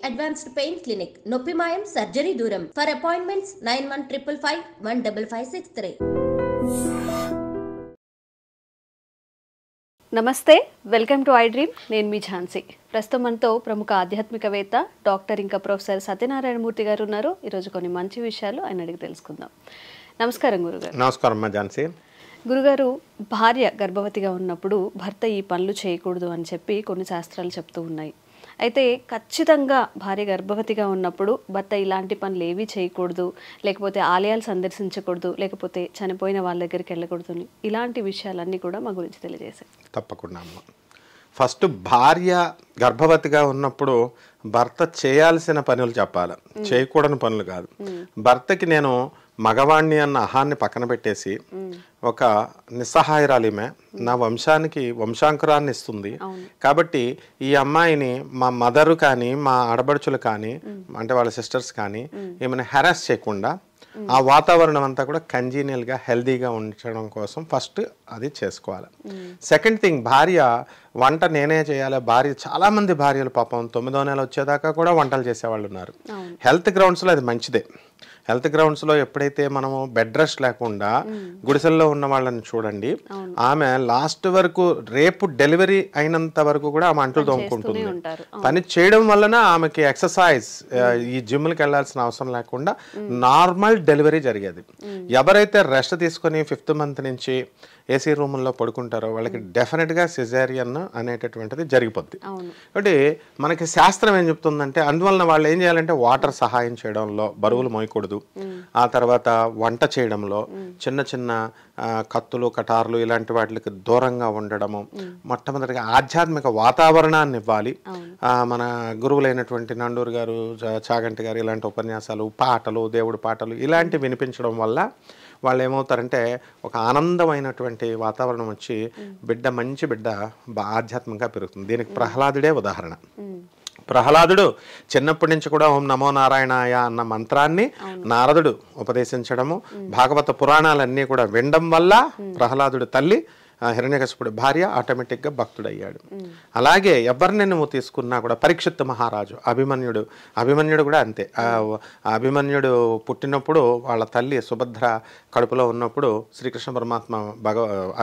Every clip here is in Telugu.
Advanced pain clinic. నొప్పి మాయం, సర్జరీ దూరం. For appointments 9155515563. నమస్తే, వెల్కమ్ టు ఐ డ్రీమ్. నేను మీ ఝాన్సీ. ప్రస్తుతం మనతో ప్రముఖ ఆధ్యాత్మికవేత్త డాక్టర్ ఇంకా ప్రొఫెసర్ సత్యనారాయణమూర్తి గారు ఉన్నారు. ఈరోజు కొన్ని మంచి విషయాలు ఆయన అడిగి తెలుసుకుందాం. నమస్కారం గురుగారు. నమస్కారం అమ్మా ఝాన్సీ. గురుగారు, భార్య గర్భవతిగా ఉన్నప్పుడు భర్త ఈ పనులు చేయకూడదు అని చెప్పి కొన్ని శాస్త్రాలు చెప్తూ ఉన్నాయి. అయితే ఖచ్చితంగా భార్య గర్భవతిగా ఉన్నప్పుడు భర్త ఇలాంటి పనులు ఏవి చేయకూడదు, లేకపోతే ఆలయాలు సందర్శించకూడదు, లేకపోతే చనిపోయిన వాళ్ళ దగ్గరికి వెళ్ళకూడదు, ఇలాంటి విషయాలన్నీ కూడా మా గురించి తెలియజేశాయి. తప్పకుండా అమ్మ. ఫస్ట్ భార్య గర్భవతిగా ఉన్నప్పుడు భర్త చేయాల్సిన పనులు చెప్పాలి, చేయకూడని పనులు కాదు. భర్తకి నేను మగవాణ్ణి అన్న అహాన్ని పక్కన పెట్టేసి ఒక నిస్సహాయరాలిమే నా వంశానికి వంశాంకురాన్ని ఇస్తుంది కాబట్టి ఈ అమ్మాయిని మా మదరు కానీ మా ఆడబడుచులు కానీ అంటే వాళ్ళ సిస్టర్స్ కానీ ఏమైనా హెరాస్ చేయకుండా ఆ వాతావరణం అంతా కూడా కంజీనియల్గా హెల్దీగా ఉంచడం కోసం ఫస్ట్ అది చేసుకోవాలి. సెకండ్ థింగ్, భార్య వంట నేనే చేయాలి. చాలామంది భార్యలు పాపం 9వ నెల వచ్చేదాకా కూడా వంటలు చేసేవాళ్ళు ఉన్నారు. హెల్త్ గ్రౌండ్స్లో అది మంచిదే. హెల్త్ గ్రౌండ్స్లో ఎప్పుడైతే మనము బెడ్ రెస్ట్ లేకుండా గుడిసెల్లో ఉన్న వాళ్ళని చూడండి, ఆమె లాస్ట్ వరకు రేపు డెలివరీ అయినంత వరకు కూడా ఆమె అంట్లు తోముకుంటుంది. పని చేయడం వలన ఆమెకి ఎక్సర్సైజ్, ఈ జిమ్కి వెళ్ళాల్సిన అవసరం లేకుండా నార్మల్ డెలివరీ జరిగేది. ఎవరైతే రెస్ట్ తీసుకొని 5th మంత్ నుంచి ఏసీ రూముల్లో పడుకుంటారో వాళ్ళకి డెఫినెట్గా సిజేరియన్ అనేటటువంటిది జరిగిపోద్ది. కాబట్టి మనకి శాస్త్రం ఏం చెప్తుందంటే అందువలన వాళ్ళు ఏం చేయాలంటే వాటర్ సహాయం చేయడంలో బరువులు మోయకూడదు, ఆ తర్వాత వంట చేయడంలో చిన్న చిన్న కత్తులు కటార్లు ఇలాంటి వాటికి దూరంగా ఉండడము, మొట్టమొదటిగా ఆధ్యాత్మిక వాతావరణాన్ని ఇవ్వాలి. మన గురువులైనటువంటి నండూరు గారు, చాగంటి గారు ఇలాంటి ఉపన్యాసాలు, పాటలు, దేవుడి పాటలు ఇలాంటివి వినిపించడం వల్ల వాళ్ళు ఏమవుతారంటే ఒక ఆనందమైనటువంటి వాతావరణం వచ్చి మంచి బిడ్డ ఆధ్యాత్మికంగా పెరుగుతుంది. దీనికి ప్రహ్లాదుడే ఉదాహరణ. ప్రహ్లాదుడు చిన్నప్పటి నుంచి కూడా ఓం నమో నారాయణాయ అన్న మంత్రాన్ని నారదుడు ఉపదేశించడము, భాగవత పురాణాలన్నీ కూడా వినడం వల్ల ప్రహ్లాదుడు తల్లి హిరణ్యకశిపుడి భార్య ఆటోమేటిక్గా భక్తుడయ్యాడు. అలాగే ఎవరిని నువ్వు తీసుకున్నా కూడా పరీక్షిత్ మహారాజు, అభిమన్యుడు కూడా అంతే. అభిమన్యుడు పుట్టినప్పుడు వాళ్ళ తల్లి సుభద్ర కడుపులో ఉన్నప్పుడు శ్రీకృష్ణ పరమాత్మ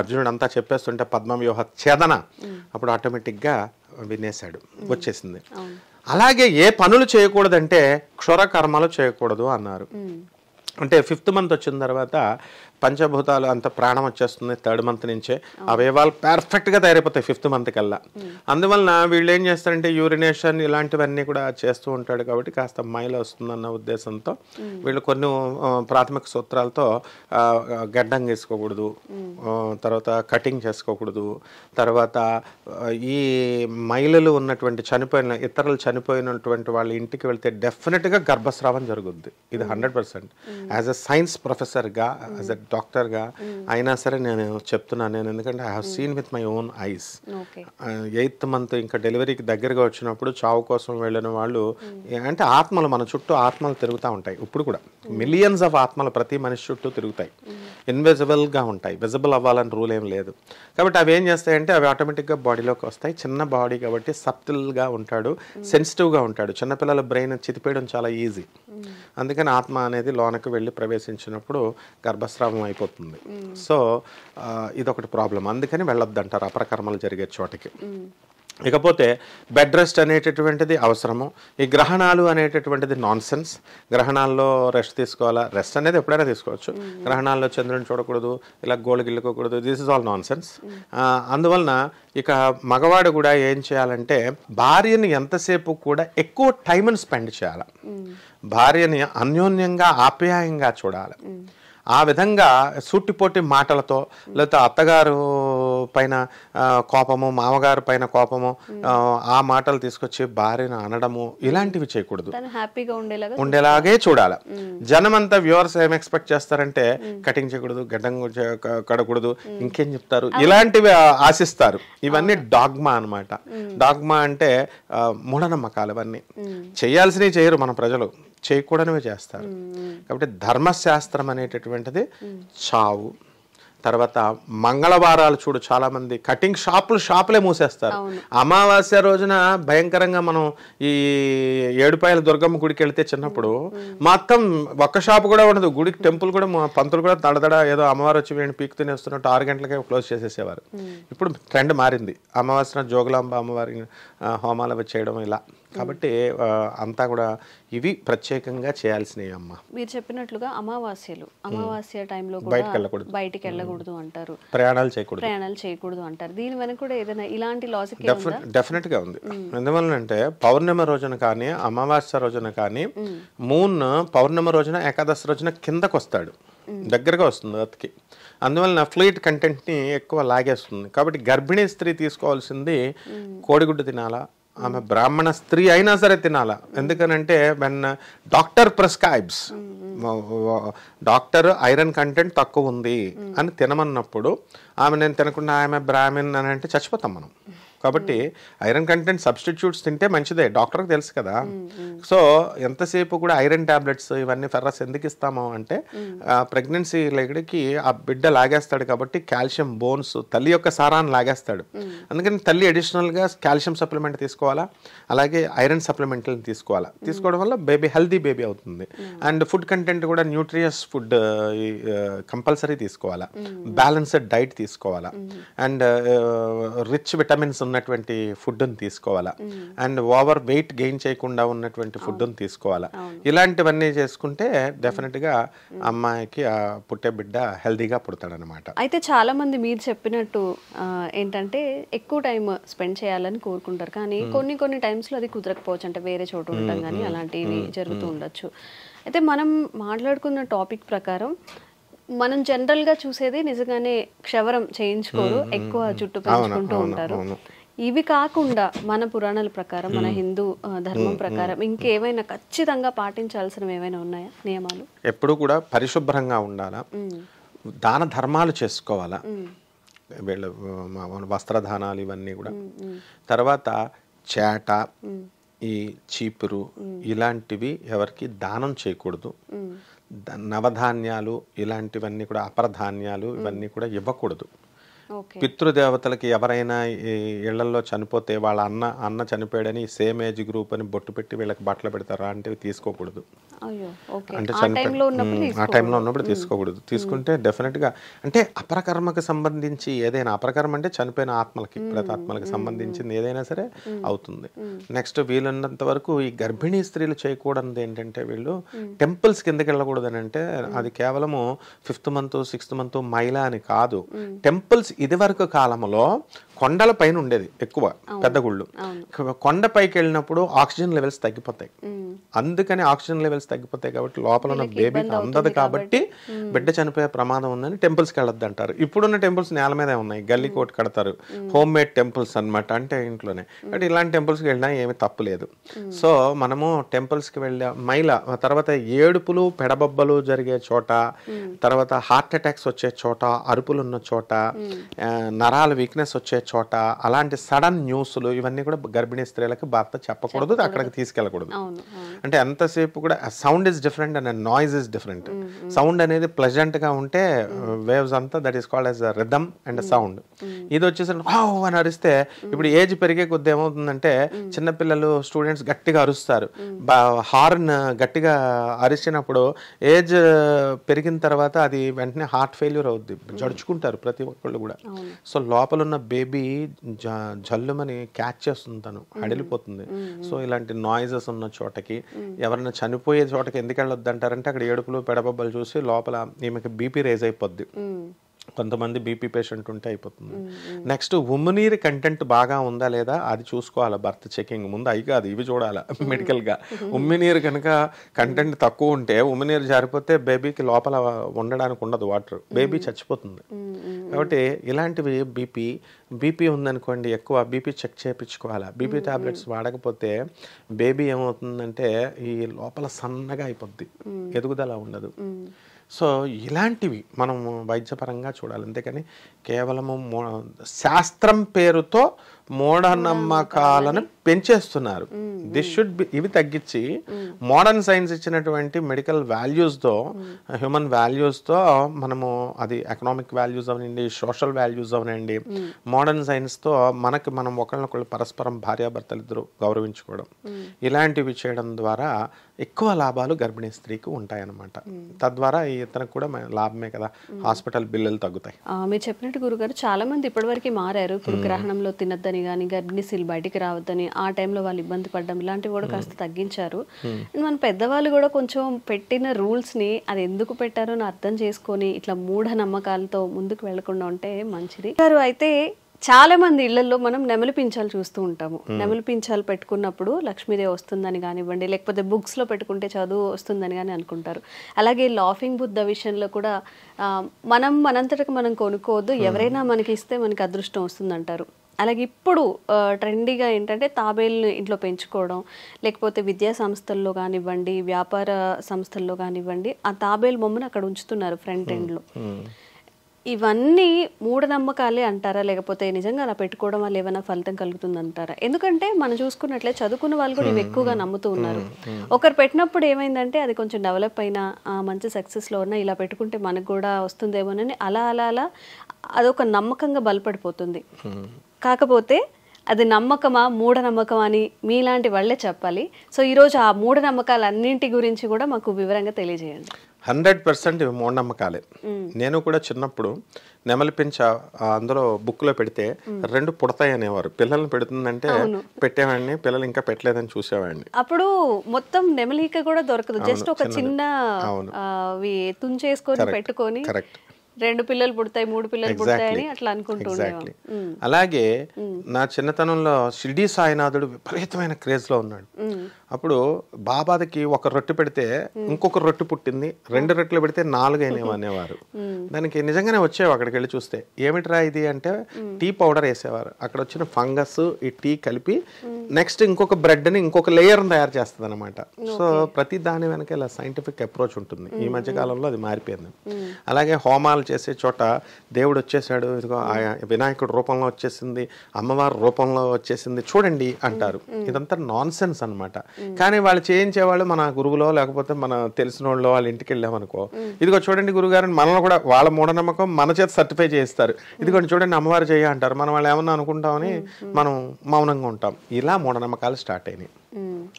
అర్జునుడు అంతా చెప్పేస్తుంటే పద్మవ్యూహ ఛేదన అప్పుడు ఆటోమేటిక్గా వినేశాడు, వచ్చేసింది. అలాగే ఏ పనులు చేయకూడదంటే క్షుర కర్మలు చేయకూడదు అన్నారు. అంటే 5th మంత్ వచ్చిన తర్వాత పంచభూతాలు అంత ప్రాణం వచ్చేస్తుంది 3rd మంత్ నుంచే, అవయవాలు పర్ఫెక్ట్గా తయారైపోతాయి 5th మంత్ కల్లా. అందువలన వీళ్ళు ఏం చేస్తారంటే యూరినేషన్ ఇలాంటివన్నీ కూడా చేస్తూ ఉంటాడు కాబట్టి కాస్త మైల వస్తుందన్న ఉద్దేశంతో వీళ్ళు కొన్ని ప్రాథమిక సూత్రాలతో గడ్డం గీసుకోకూడదు, తర్వాత కటింగ్ చేసుకోకూడదు, తర్వాత ఈ మహిళలు ఉన్నటువంటి ఇతరులు చనిపోయినటువంటి వాళ్ళ ఇంటికి వెళ్తే డెఫినెట్గా గర్భస్రావం జరుగుద్ది. ఇది 100%. యాజ్ ఎ సైన్స్ ప్రొఫెసర్గా, యాజ్ ఎ డాక్టర్గా అయినా సరే నేను చెప్తున్నాను. ఎందుకంటే I have seen with my own eyes. 8th month ఇంకా డెలివరీకి దగ్గరగా వచ్చినప్పుడు చావు కోసం వెళ్ళిన వాళ్ళు అంటే ఆత్మలు, మన చుట్టూ ఆత్మలు తిరుగుతూ ఉంటాయి. ఇప్పుడు కూడా మిలియన్స్ ఆఫ్ ఆత్మలు ప్రతి మనిషి చుట్టూ తిరుగుతాయి. ఇన్విజిబుల్గా ఉంటాయి, విజిబుల్ అవ్వాలని రూల్ ఏం లేదు. కాబట్టి అవి ఏం చేస్తాయంటే అవి ఆటోమేటిక్గా బాడీలోకి వస్తాయి. చిన్న బాడీ కాబట్టి సబ్టిల్గా ఉంటాడు, సెన్సిటివ్గా ఉంటాడు. చిన్నపిల్లల బ్రెయిన్ చితిపేయడం చాలా ఈజీ. అందుకని ఆత్మ అనేది లోనకి వెళ్ళి ప్రవేశించినప్పుడు గర్భస్రావం అయిపోతుంది. సో ఇదొకటి ప్రాబ్లం. అందుకని వెళ్ళొద్దంటారు అపరకర్మలు జరిగే చోటకి. ఇకపోతే బెడ్ రెస్ట్ అనేటటువంటిది అవసరము. ఈ గ్రహణాలు అనేటటువంటిది నాన్ సెన్స్. గ్రహణాల్లో రెస్ట్ తీసుకోవాలా, రెస్ట్ అనేది ఎప్పుడైనా తీసుకోవచ్చు. గ్రహణాల్లో చంద్రుని చూడకూడదు, ఇలా గోళ్ళు గిల్లకూడదు, this is all nonsense. అందువలన ఇక మగవాడు కూడా ఏం చేయాలంటే భార్యని ఎంతసేపు కూడా ఎక్కువ టైంని స్పెండ్ చేయాలి. భార్యని అన్యోన్యంగా ఆప్యాయంగా చూడాలి. ఆ విధంగా సూటిపోటి మాటలతో లేకపోతే అత్తగారు పైన కోపము, మామగారు పైన కోపము, ఆ మాటలు తీసుకొచ్చి భార్యను అనడము ఇలాంటివి చేయకూడదు. ఉండేలాగే చూడాలి. జనమంతా వ్యూవర్స్ ఏం ఎక్స్పెక్ట్ చేస్తారంటే కటింగ్ చేయకూడదు, గడ్డం కడకూడదు, ఇంకేం చెప్తారు, ఇలాంటివి ఆశిస్తారు. ఇవన్నీ డాగ్మా అన్నమాట. డాగ్మా అంటే మూఢనమ్మకాలు. ఇవన్నీ చేయాల్సినవి చేయరు మన ప్రజలు, చేయకూడనివి చేస్తారు. కాబట్టి ధర్మశాస్త్రం అనేటటువంటిది చావు, తర్వాత మంగళవారాలు చూడు, చాలా మంది కటింగ్ షాపులే మూసేస్తారు. అమావాస్య రోజున భయంకరంగా మనం ఈ ఏడుపాయల దుర్గమ్మ గుడికి వెళ్తే చిన్నప్పుడు మొత్తం ఒక్క షాపు కూడా ఉండదు, గుడికి టెంపుల్ కూడా పంతులు కూడా తడదడ ఏదో అమ్మవారు వచ్చి వీడిని పీక్ తినేస్తున్నట్టు 6 గంటలకే క్లోజ్ చేసేసేవారు. ఇప్పుడు ట్రెండ్ మారింది, అమావాస్య జోగులాంబ అమ్మవారి హోమాలు అవి చేయడం ఇలా. కాబట్టి అంతా కూడా ఇవి ప్రత్యేకంగా చేయాల్సినవి అమ్మ. మీరు చెప్పినట్లుగా అమావాస్య టైంలో బయటికి వెళ్ళకూడదు అంటారు, ప్రయాణాలు చేయకూడదు అంటారు. దీని వెనక కూడా ఏదైనా ఇలాంటి లాజిక్ డెఫినెట్ గా ఉంది. ఎందువల్లంటే పౌర్ణమి రోజున కానీ అమావాస్య రోజున కానీ మూన్ పౌర్ణమి రోజున ఏకాదశి రోజున కిందకు వస్తాడు, దగ్గరగా వస్తుంది అతికి. అందువలన ఫ్లూయిడ్ కంటెంట్ని ఎక్కువ లాగేస్తుంది. కాబట్టి గర్భిణీ స్త్రీ తీసుకోవాల్సింది కోడిగుడ్డు తినాలా, ఆమె బ్రాహ్మణ స్త్రీ అయినా సరే తినాలా. ఎందుకనంటే when doctor prescribes, doctor iron content తక్కువ ఉంది అని తినమన్నప్పుడు ఆమె నేను తినకుండా ఆమె బ్రాహ్మణ్ అని అంటే చచ్చిపోతాం మనం. కాబట్టి ఐరన్ కంటెంట్ సబ్స్టిట్యూట్స్ తింటే మంచిదే, డాక్టర్కి తెలుసు కదా. సో ఎంతసేపు కూడా ఐరన్ టాబ్లెట్స్ ఇవన్నీ ఫెర్రస్ ఎందుకు ఇస్తాము అంటే ప్రెగ్నెన్సీ లేడికి ఆ బిడ్డ లాగేస్తాడు కాబట్టి కాల్షియం, బోన్స్, తల్లి యొక్క సారాన్ని లాగేస్తాడు. అందుకని తల్లి అడిషనల్గా కాల్షియం సప్లిమెంట్ తీసుకోవాలా, అలాగే ఐరన్ సప్లిమెంట్లను తీసుకోవాలా. తీసుకోవడం వల్ల బేబీ హెల్దీ బేబీ అవుతుంది. అండ్ ఫుడ్ కంటెంట్ కూడా న్యూట్రియస్ ఫుడ్ కంపల్సరీ తీసుకోవాలా, బ్యాలెన్స్డ్ డైట్ తీసుకోవాలా, అండ్ రిచ్ విటమిన్స్ ఉన్నటువంటి ఫుడ్ని తీసుకోవాలా, అండ్ ఓవర్ వెయిట్ గెయిన్ చేయకుండా ఉన్నటువంటి ఫుడ్ని తీసుకోవాలా. ఇలాంటివన్నీ చేసుకుంటే డెఫినెట్గా అమ్మాయికి ఆ పుట్టే బిడ్డ హెల్దీగా పుడతాడనమాట. అయితే చాలా మంది మీరు చెప్పినట్టు ఏంటంటే ఎక్కువ టైం స్పెండ్ చేయాలని కోరుకుంటారు, కానీ కొన్ని టైమ్స్లో అది కుదరకపోవచ్చు, అంటే వేరే చోటు ఉండటం కానీ అలాంటివి జరుగుతూ ఉండొచ్చు. అయితే మనం మాట్లాడుకున్న టాపిక్ ప్రకారం మనం జనరల్గా చూసేది నిజంగానే క్షవరం చేయించుకోరు, ఎక్కువ జుట్టు పెంచుకుంటూ ఉంటారు. ఇవి కాకుండా మన పురాణాల ప్రకారం, మన హిందూ ధర్మం ప్రకారం ఇంకేమైనా ఖచ్చితంగా పాటించాల్సినవి ఏమైనా ఉన్నాయా నియమాలు? ఎప్పుడు కూడా పరిశుభ్రంగా ఉండాలా, దాన ధర్మాలు చేసుకోవాలా, వీళ్ళ వస్త్రదానాలు ఇవన్నీ కూడా. తర్వాత చేట, ఈ చీపురు ఇలాంటివి ఎవరికి దానం చేయకూడదు. నవధాన్యాలు ఇలాంటివన్నీ కూడా, అపరధాన్యాలు ఇవన్నీ కూడా ఇవ్వకూడదు. పితృదేవతలకి ఎవరైనా ఇళ్లలో చనిపోతే వాళ్ళ అన్న చనిపోయాడని సేమ్ ఏజ్ గ్రూప్ అని బొట్టు పెట్టి వీళ్ళకి బట్టలు పెడతారు, అంటే తీసుకోకూడదు. అంటే ఆ టైంలో ఉన్నప్పుడు తీసుకోకూడదు. తీసుకుంటే డెఫినెట్గా అంటే అపరకర్మకి సంబంధించి ఏదైనా, అపరకర్మ అంటే చనిపోయిన ఆత్మలకి, ప్రేతాత్మలకి సంబంధించింది ఏదైనా సరే అవుతుంది. నెక్స్ట్ వీళ్ళున్నంత వరకు ఈ గర్భిణీ స్త్రీలు చేయకూడదు ఏంటంటే, వీళ్ళు టెంపుల్స్ కిందకి వెళ్ళకూడదు అని అంటే అది కేవలము 5th month 6th month మైలా అని కాదు. టెంపుల్స్ ఇదివరకు కాలంలో కొండల పైన ఉండేది ఎక్కువ పెద్ద గుళ్ళు. కొండపైకి వెళ్ళినప్పుడు ఆక్సిజన్ లెవెల్స్ తగ్గిపోతాయి. అందుకని ఆక్సిజన్ లెవెల్స్ తగ్గిపోతాయి కాబట్టి లోపల ఉన్న బేబీకి అందదు కాబట్టి బిడ్డ చనిపోయే ప్రమాదం ఉందని టెంపుల్స్కి వెళ్ళొద్దు అంటారు. ఇప్పుడున్న టెంపుల్స్ నేల మీదే ఉన్నాయి, గల్లీ కోట్ కడతారు, హోమ్ మేడ్ టెంపుల్స్ అనమాట, అంటే ఇంట్లోనే. బట్ ఇలాంటి టెంపుల్స్కి వెళ్ళినా ఏమీ తప్పు లేదు. సో మనము టెంపుల్స్కి వెళ్ళే మైల, తర్వాత ఏడుపులు పెడబొబ్బలు జరిగే చోట, తర్వాత హార్ట్ అటాక్స్ వచ్చే చోట, అరుపులు ఉన్న చోట, నరాల వీక్నెస్ వచ్చే చోట, అలాంటి సడన్ న్యూస్లు ఇవన్నీ కూడా గర్భిణీ స్త్రీలకు భర్త చెప్పకూడదు, అక్కడికి తీసుకెళ్ళకూడదు. అంటే ఎంతసేపు కూడా sound is different and noise is different. Sound అనేది ప్లెజెంట్ గా ఉంటే వేవ్స్ అంతా that is called as rhythm and sound. ఇది వచ్చేసి అని అరిస్తే, ఇప్పుడు ఏజ్ పెరిగే కొద్ది ఏమవుతుందంటే చిన్నపిల్లలు స్టూడెంట్స్ గట్టిగా అరుస్తారు. హార్న్ గట్టిగా అరిచినప్పుడు ఏజ్ పెరిగిన తర్వాత అది వెంటనే హార్ట్ ఫెయిల్యూర్ అవుద్ది, జడుచుకుంటారు ప్రతి ఒక్కళ్ళు కూడా. సో లోపల ఉన్న బేబీ జల్లుమని క్యాచ్ చేస్తుంది, తను అడిలిపోతుంది. సో ఇలాంటి నాయిజెస్ ఉన్న చోటకి, ఎవరైనా చనిపోయే చోటకి ఎందుకు వెళ్ళొద్దు అంటారంటే అక్కడ ఏడుపులు పెడబొబ్బలు చూసి లోపల ఈమెకి బీపీ రేజ్ అయిపోద్ది. కొంతమంది బీపీ పేషెంట్ ఉంటే అయిపోతుంది. నెక్స్ట్ ఉమ్మినీరు కంటెంట్ బాగా ఉందా లేదా అది చూసుకోవాలి భర్త చెకింగ్ ముందు. అవి కాదు ఇవి చూడాలి మెడికల్గా. ఉమ్మినీరు కనుక కంటెంట్ తక్కువ ఉంటే, ఉమ్మినీరు జారిపోతే బేబీకి లోపల ఉండడానికి ఉండదు వాటర్, బేబీ చచ్చిపోతుంది. కాబట్టి ఇలాంటివి బీపీ ఉందనుకోండి, ఎక్కువ బీపీ చెక్ చేయించుకోవాలి. బీపీ టాబ్లెట్స్ వాడకపోతే బేబీ ఏమవుతుందంటే ఈ లోపల సన్నగా అయిపోద్ది, ఎదుగుదల ఉండదు. సో ఇలాంటివి మనం వైద్యపరంగా చూడాలి. అంతేకాని కేవలము శాస్త్రం పేరుతో మూఢనమ్మకాలను పెంచేస్తున్నారు. దిస్ షుడ్ బి, ఇవి తగ్గించి మోడర్న్ సైన్స్ ఇచ్చినటువంటి మెడికల్ వాల్యూస్తో, హ్యూమన్ వాల్యూస్తో మనము, అది ఎకనామిక్ వాల్యూస్ అవనండి, సోషల్ వాల్యూస్ అవనండి, మోడర్న్ సైన్స్తో మనం ఒకళ్ళనొకళ్ళు పరస్పరం భార్యాభర్తలు ఇద్దరు గౌరవించుకోవడం, ఇలాంటివి చేయడం ద్వారా ఎక్కువ లాభాలు గర్భిణీ స్త్రీకి ఉంటాయన్నమాట. తద్వారా ఇతనికి కూడా లాభమే కదా, హాస్పిటల్ బిల్లులు తగ్గుతాయి. మీరు చెప్పినట్టు గురుగారు చాలా మంది ఇప్పటివరకు మారారు. ఇప్పుడు గ్రహణంలో తినద్దని కానీ, గర్భిణీ స్త్రీలు బయటికి రావద్దని, ఆ టైంలో వాళ్ళు ఇబ్బంది పడడం, ఇలాంటివి కూడా కాస్త తగ్గించారు. మన పెద్దవాళ్ళు కూడా కొంచెం పెట్టిన రూల్స్ని అది ఎందుకు పెట్టారో అని అర్థం చేసుకొని ఇట్లా మూఢనమ్మకాలతో ముందుకు వెళ్లకుండా ఉంటే మంచిది. అయితే చాలా మంది ఇళ్లలో మనం నెమలి పించాలు చూస్తూ ఉంటాము. నెమలి పించాలు పెట్టుకున్నప్పుడు లక్ష్మీదేవి వస్తుందని కానివ్వండి, లేకపోతే బుక్స్లో పెట్టుకుంటే చదువు వస్తుందని కానీ అనుకుంటారు. అలాగే లాఫింగ్ బుద్ధ విషయంలో కూడా మనంతటికి మనం కొనుక్కోవద్దు, ఎవరైనా మనకి ఇస్తే మనకి అదృష్టం వస్తుందంటారు. అలాగే ఇప్పుడు ట్రెండీగా ఏంటంటే తాబేల్ని ఇంట్లో పెంచుకోవడం, లేకపోతే విద్యా సంస్థల్లో కానివ్వండి, వ్యాపార సంస్థల్లో కానివ్వండి, ఆ తాబేలు బొమ్మను అక్కడ ఉంచుతున్నారు ఫ్రంట్ ఎండ్లో. ఇవన్నీ మూఢనమ్మకాలే అంటారా, లేకపోతే నిజంగా అలా పెట్టుకోవడం వల్ల ఏమైనా ఫలితం కలుగుతుందంటారా? ఎందుకంటే మనం చూసుకున్నట్లే చదువుకున్న వాళ్ళు కూడా ఇవి ఎక్కువగా నమ్ముతూ ఉన్నారు. ఒకరు పెట్టినప్పుడు ఏమైందంటే అది కొంచెం డెవలప్ అయినా, మంచి సక్సెస్లో ఉన్నా ఇలా పెట్టుకుంటే మనకు కూడా వస్తుందేమోనని అలా అలా అలా అదొక నమ్మకంగా బలపడిపోతుంది. కాకపోతే అది నమ్మకమా మూఢనమ్మకమా అని మీలాంటి వాళ్ళే చెప్పాలి. సో ఈరోజు ఆ మూఢనమ్మకాలన్నింటి గురించి కూడా మాకు వివరంగా తెలియజేయండి. 100% ఇవి మూఢనమ్మకాలే. నేను కూడా చిన్నప్పుడు నెమలి పించ అందులో బుక్లో పెడితే 2 పుడతాయి అనేవారు. పిల్లల్ని పెడుతుందంటే పెట్టేవాడిని, పిల్లలు ఇంకా పెట్టలేదని చూసేవాడిని. అప్పుడు మొత్తం నెమలిక కూడా దొరకదు, జస్ట్ ఒక చిన్న తుంచేసుకొని పెట్టుకొని 2 పిల్లలు పుడతాయి, 3 పిల్లలు పుడతాయని అట్లా అనుకుంటూ ఉండేవాళ్ళం. అలాగే నా చిన్నతనంలో షిర్డీ సాయినాథుడు విపరీతమైన క్రేజ్ లో ఉన్నాడు. అప్పుడు బాబాకి ఒక రొట్టె పెడితే ఇంకొక రొట్టె పుట్టింది, 2 రొట్టెలు పెడితే 4 అయినవి అనేవారు. దానికి నిజంగానే వచ్చేవి. అక్కడికి వెళ్ళి చూస్తే ఏమిట్రా ఇది అంటే టీ పౌడర్ వేసేవారు. అక్కడ వచ్చిన ఫంగస్ ఈ టీ కలిపి నెక్స్ట్ ఇంకొక బ్రెడ్ ని ఇంకొక లేయర్ తయారు చేస్తుంది అనమాట. సో ప్రతి దాని వెనక ఇలా సైంటిఫిక్ అప్రోచ్ ఉంటుంది. ఈ మధ్య కాలంలో అది మారిపోయింది. అలాగే హోమాలు చేసే చోట దేవుడు వచ్చేసాడు, ఇదిగో వినాయకుడు రూపంలో వచ్చేసింది, అమ్మవారి రూపంలో వచ్చేసింది చూడండి అంటారు. ఇదంతా నాన్ సెన్స్ అనమాట. కానీ వాళ్ళు చేయించేవాళ్ళు మన గురువులో లేకపోతే మన తెలిసిన వాళ్ళు వాళ్ళ ఇంటికి వెళ్ళామనుకో, ఇదిగో చూడండి గురుగారు, మనల్ని కూడా వాళ్ళ మూఢనమ్మకం మన చేత సర్టిఫై చేస్తారు, ఇదిగోండి చూడండి అమ్మవారు చేయ అంటారు. మనం వాళ్ళు ఏమన్నా అనుకుంటామని మనం మౌనంగా ఉంటాం. ఇలా మూఢనమ్మకాలు స్టార్ట్ అయినాయి.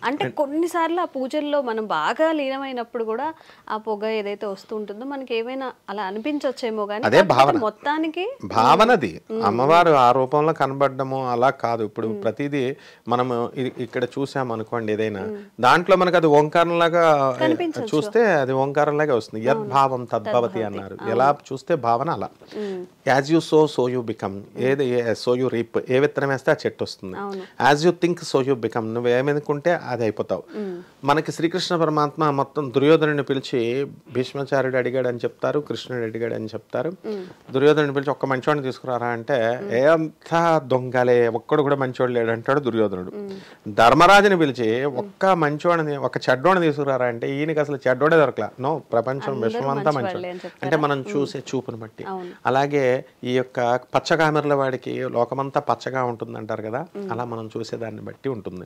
అంటే కొన్నిసార్లు ఆ పూజల్లో మనం బాగా లీనమైనప్పుడు కూడా ఆ పొగ ఏదైతే వస్తూ ఉంటుందో మనకి ఏమైనా అలా అనిపించొచ్చేమో కానీ అదే భావన, మొత్తానికి భావనది అమ్మవారు ఆ రూపంలో కనబడము అలా కాదు. ఇప్పుడు ప్రతిదీ మనము ఇక్కడ చూసామనుకోండి, ఏదైనా దాంట్లో మనకు అది ఓంకారంలాగా చూస్తే అది ఓంకారంలాగా వస్తుంది. యద్భావం తద్భవతి అన్నారు. ఎలా చూస్తే భావన అలా. As you so you become, ఏది సో యూ రీప్, ఏ విత్తనం వేస్తే ఆ చెట్టు వస్తుంది. As you think so you become, నువ్వు ఏమనుకుంటే అది అయిపోతావు. మనకి శ్రీకృష్ణ పరమాత్మ మొత్తం దుర్యోధనుడిని పిలిచి భీష్మాచార్యుడు అడిగాడు అని చెప్తారు, కృష్ణుడు అడిగాడు అని చెప్తారు. దుర్యోధనుడిని పిలిచి ఒక్క మంచోడిని తీసుకురారా అంటే ఎంత దొంగలే, ఒక్కడు కూడా మంచోడు లేడు అంటాడు దుర్యోధనుడు. ధర్మరాజుని పిలిచి ఒక్క మంచోడిని ఒక చెడ్డోడిని తీసుకురారా అంటే ఈయనకి అసలు చెడ్డోడే దొరకలా. నో, ప్రపంచం విశ్వమంతా మంచోడు అంటే మనం చూసే చూపును బట్టి. అలాగే ఈ యొక్క పచ్చకామెరల వాడికి లోకమంతా పచ్చగా ఉంటుంది అంటారు కదా, అలా మనం చూసేదాన్ని బట్టి ఉంటుంది.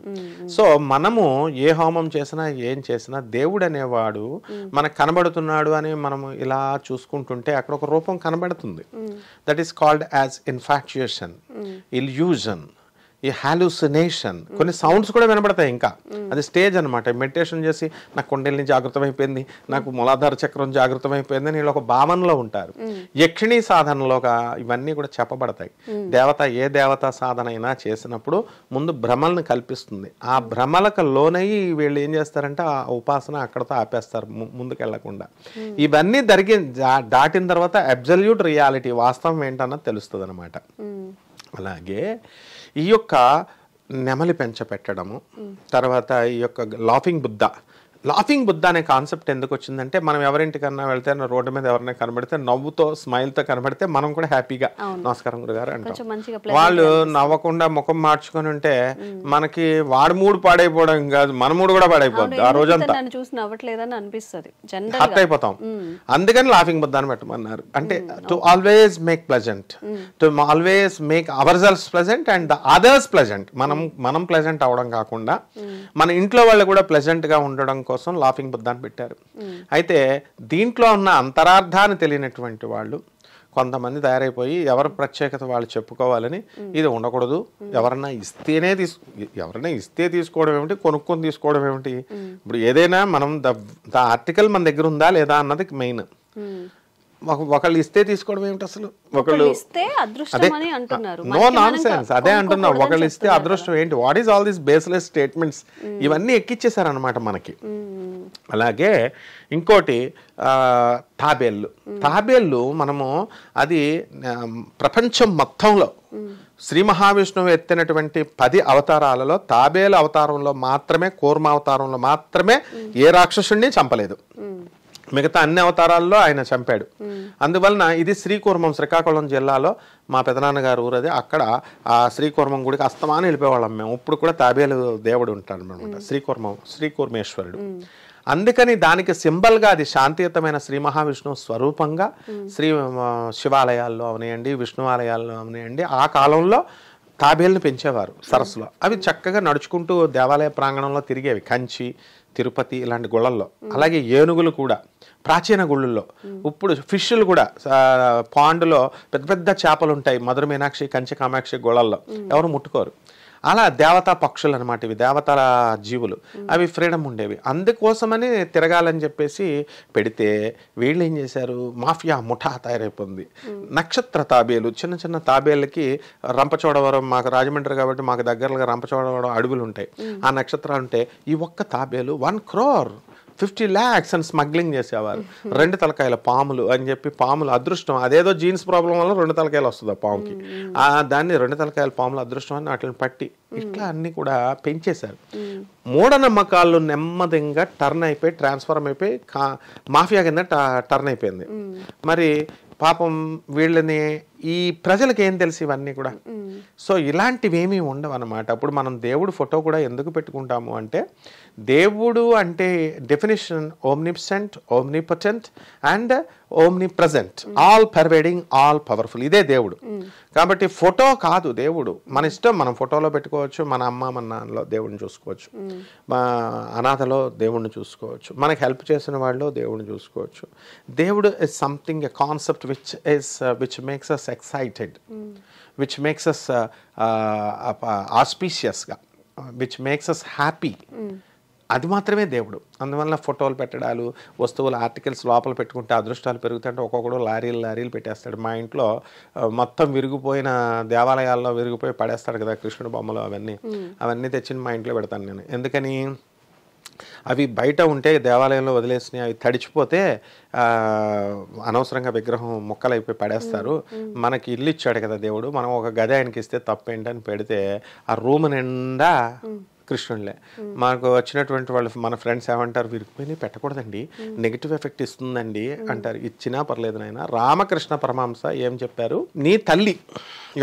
సో మనము ఏ హోమం చేసినా ఏం చేసినా దేవుడు అనేవాడు మనకు కనబడుతున్నాడు అని మనము ఇలా చూసుకుంటుంటే అక్కడ ఒక రూపం కనబడుతుంది. That is called as infatuation, illusion, ఈ హాలుసినేషన్. కొన్ని సౌండ్స్ కూడా వినబడతాయి. ఇంకా అది స్టేజ్ అనమాట. మెడిటేషన్ చేసి నాకు కుండలిని జాగృతమైపోయింది, నాకు మూలాధార చక్రం జాగృతమైపోయింది అని ఒక భావనలో ఉంటారు. యక్షిణీ సాధనలోగా ఇవన్నీ కూడా చెప్పబడతాయి. దేవత ఏ దేవతా సాధన అయినా చేసినప్పుడు ముందు భ్రమలను కల్పిస్తుంది. ఆ భ్రమలకు లోనయ్యి వీళ్ళు ఏం చేస్తారంటే ఆ ఉపాసన అక్కడతో ఆపేస్తారు, ముందుకు వెళ్లకుండా. ఇవన్నీ దాటిన తర్వాత అబ్సల్యూట్ రియాలిటీ, వాస్తవం ఏంటన్నది తెలుస్తుంది అనమాట. అలాగే ఈ యొక్క నెమలి పెంచ పెట్టడము, తర్వాత ఈ యొక్క లాఫింగ్ బుద్ధ, లాఫింగ్ బుద్ధ అనే కాన్సెప్ట్ ఎందుకు వచ్చిందంటే, మనం ఎవరింటికన్నా వెళ్తే రోడ్డు మీద ఎవరైనా కనబడితే నవ్వుతో స్మైల్తో కనబడితే మనం కూడా హ్యాపీగా నమస్కారం గురుగారు అంటాం. వాళ్ళు నవ్వకుండా ముఖం మార్చుకొని ఉంటే మనకి వాడి మూడు పాడైపోవడం కాదు, మన మూడు కూడా పాడైపోద్ది ఆ రోజంతా, చూసి నవ్వట్లేదని అనిపిస్తుంది, హర్ట్ అయిపోతాం. అందుకని లాఫింగ్ బుద్ధ అని పెట్టమన్నారు. అంటే to always make pleasant, to always make our selfs pleasant and the others pleasant. మనం ప్లెజెంట్ అవడం కాకుండా మన ఇంట్లో వాళ్ళు కూడా ప్లెజెంట్ గా ఉండడం కోసం లాఫింగ్ బుద్ధ అని పెట్టారు. అయితే దీంట్లో ఉన్న అంతరార్థాన్ని తెలియనటువంటి వాళ్ళు కొంతమంది తయారైపోయి ఎవరి ప్రత్యేకత వాళ్ళు చెప్పుకోవాలని ఇది ఉండకూడదు, ఎవరన్నా ఇస్తే తీసుకోవడం ఏమిటి, కొనుక్కొని తీసుకోవడం ఏమిటి. ఇప్పుడు ఏదైనా మనం ద ఆర్టికల్ మన దగ్గర ఉందా లేదా అన్నది మెయిన్. ఒకళ్ళు ఇస్తే తీసుకోవడం ఏమిటి అసలు, ఒకళ్ళు నో నాన్ సెన్స్ అదే అంటున్నా. ఒకళ్ళు ఇస్తే అదృష్టం ఏంటి, what is all these baseless statements, ఇవన్నీ ఎక్కిచ్చేసారనమాట మనకి. అలాగే ఇంకోటి తాబేళ్ళు మనము అది ప్రపంచం మొత్తంలో శ్రీ మహావిష్ణువు ఎత్తినటువంటి 10 అవతారాలలో తాబేలు అవతారంలో మాత్రమే, కూర్మ అవతారంలో మాత్రమే ఏ రాక్షసుడిని చంపలేదు. మిగతా అన్ని అవతారాల్లో ఆయన చంపాడు. అందువలన ఇది శ్రీకూర్మం, శ్రీకాకుళం జిల్లాలో మా పెదనాన్నగారు ఊరది. అక్కడ ఆ శ్రీకూర్మం గుడికి అస్తమానం వెళ్ళిపోయేవాళ్ళం మేము. ఇప్పుడు కూడా తాబేలు దేవుడు ఉంటాడు అనమాట, శ్రీకూర్మేశ్వరుడు. అందుకని దానికి సింబల్గా అది శాంతియుతమైన శ్రీ మహావిష్ణువు స్వరూపంగా శ్రీ శివాలయాల్లో అవనియండి, విష్ణు ఆలయాల్లో అవనియండి ఆ కాలంలో తాబేళ్ళని పెంచేవారు సరస్సులో. అవి చక్కగా నడుచుకుంటూ దేవాలయ ప్రాంగణంలో తిరిగేవి, కంచి, తిరుపతి ఇలాంటి గుళ్ళల్లో. అలాగే ఏనుగులు కూడా ప్రాచీన గుళ్ళల్లో. ఇప్పుడు ఫిష్లు కూడా పాండులో పెద్ద పెద్ద చేపలు ఉంటాయి మధుర మీనాక్షి, కంచి కామాక్షి గుళ్ళల్లో, ఎవరు ముట్టుకోరు. అలా దేవతా పక్షులు అనమాట, ఇవి దేవతల జీవులు, అవి ఫ్రీడమ్ ఉండేవి. అందుకోసమని తిరగాలని చెప్పేసి పెడితే వీళ్ళు ఏం చేశారు, మాఫియా ముఠా తయారైపోయింది. నక్షత్ర తాబేలు, చిన్న చిన్న తాబేళ్ళకి రంపచోడవరం, మాకు రాజమండ్రి కాబట్టి మాకు దగ్గరగా రంపచోడవరం అడవులు ఉంటాయి, ఆ నక్షత్రాలు ఉంటాయి. ఈ ఒక్క తాబేలు 1 crore 50 lakhs అని స్మగ్లింగ్ చేసేవారు. 2 తలకాయల పాములు అని చెప్పి, పాములు అదృష్టం, అదేదో జీన్స్ ప్రాబ్లం వల్ల 2 తలకాయలు వస్తుంది ఆ పాముకి, దాన్ని 2 తలకాయల పాములు అదృష్టం అని వాటిని పట్టి ఇట్లా అన్ని కూడా పెంచేశారు. మూఢనమ్మకాలు నెమ్మదిగా టర్న్ అయిపోయి, ట్రాన్స్ఫార్మ్ అయిపోయి మాఫియా కింద టర్న్ అయిపోయింది. మరి పాపం వీళ్ళని ఈ ప్రజలకు ఏం తెలుసు ఇవన్నీ కూడా. సో ఇలాంటివి ఏమీ ఉండవు అనమాట. అప్పుడు మనం దేవుడు ఫోటో కూడా ఎందుకు పెట్టుకుంటాము అంటే, దేవుడు అంటే definition omniscient, omnipotent and omnipresent, all pervading, all powerful, ఇదే దేవుడు. కాబట్టి ఫోటో కాదు దేవుడు, మన ఇష్టం. మనం ఫోటోలో పెట్టుకోవచ్చు, మన అమ్మ మన నాన్నలో దేవుడిని చూసుకోవచ్చు, మా అనాథలో దేవుడిని చూసుకోవచ్చు, మనకు హెల్ప్ చేసిన వాళ్ళు దేవుడిని చూసుకోవచ్చు. దేవుడు is something, a concept which makes us excited, which makes us auspicious ga, which makes us happy. అది మాత్రమే దేవుడు. అందువల్ల ఫోటోలు పెట్టడాలు, వస్తువులు, ఆర్టికల్స్ లోపల పెట్టుకుంటే అదృష్టాలు పెరుగుతుంటే ఒక్కొక్కడు లారీలు పెట్టేస్తాడు. మా ఇంట్లో మొత్తం విరిగిపోయిన దేవాలయాల్లో విరిగిపోయి పడేస్తాడు కదా కృష్ణుడు బొమ్మలు, అవన్నీ తెచ్చి మా ఇంట్లో పెడతాను నేను. ఎందుకని, అవి బయట ఉంటే దేవాలయంలో వదిలేసినాయి, అవి తడిచిపోతే అనవసరంగా విగ్రహం ముక్కలైపోయి పడేస్తారు. మనకి ఇల్లు ఇచ్చాడు కదా దేవుడు, మనం ఒక గది ఆయనకి ఇస్తే తప్పేంటని పెడితే ఆ రూమ్ నిండా కృష్ణుడిలే. మాకు వచ్చినటువంటి వాళ్ళు మన ఫ్రెండ్స్ ఏమంటారు, విరిగిపోయి పెట్టకూడదండి, నెగిటివ్ ఎఫెక్ట్ ఇస్తుందండి అంటారు. ఇచ్చినా పర్లేదు నాయన. రామకృష్ణ పరమహంస ఏం చెప్పారు, నీ తల్లి